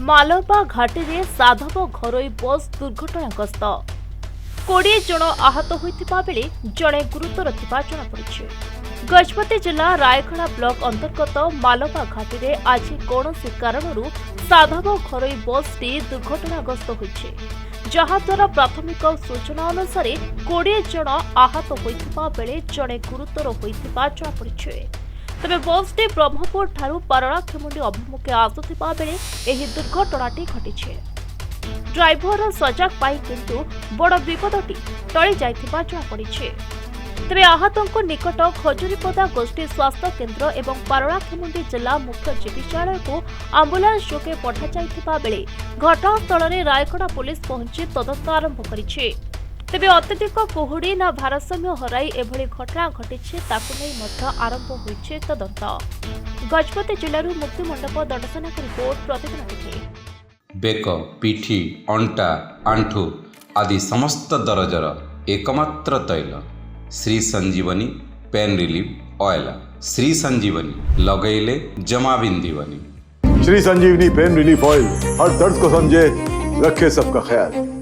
मालवा घाटी में साधव घरोई बस दुर्घटनाग्रस्त 20 जन आहत होइथिबा बेले जड़े गुरुतर थिबा जଣାपड़िछि। गजपति जिला रायगढ़ ब्लॉक अंतर्गत मालवा घाटी में आज कौनसी कारणरू साधव घरोई बसटी दुर्घटनाग्रस्त होइछि, जहाद्वारा प्राथमिक सूचना अनुसार 20 जन आहत होइथिबा बेले जड़े गुरुतर होइथिबा जଣାपड़िछि। तेबे बसटी ब्रह्मपुर ठारू पारणाखेमुंडी अभिमुखे आसुथिबा बेले एही दुर्घटनाटी घटिछि। ड्राइवर सजाग पाई किंतु बड़ विपदटी टळी जाइथिबा जଣାपड़िछि। तेबे आहतों निकट खजुरीपदा गोष्ठी स्वास्थ्य केन्द्र एवं पारणाखेमुंडी जिला मुख्य चिकित्सालय को आंबुलांस जोगे पठा जाइथिबा बेले घटनास्थल में रायगढ़ पुलिस पहुंची तदंत आरंभ करिछि। तेबे अत्यधिक कुहुड़ी ना भारसाम्य हराई एभली घटना घटिछि ताकु नै मध्य आरंभ होइछि तदंत। गजपति जिल्लारू मुक्तिमंडप दर्शना रिपोर्ट प्रतिदिन देखि। बेक पिठी अंटा आंठू आदि समस्त दरजर एकमात्र तैल श्री संजीवनी पेन रिलीफ ऑयल। श्री संजीवनी लगैले जमा बिंदीवनी। श्री संजीवनी पेन रिलीफ ऑयल हर दर्द को समझे, रखे सबका ख्याल।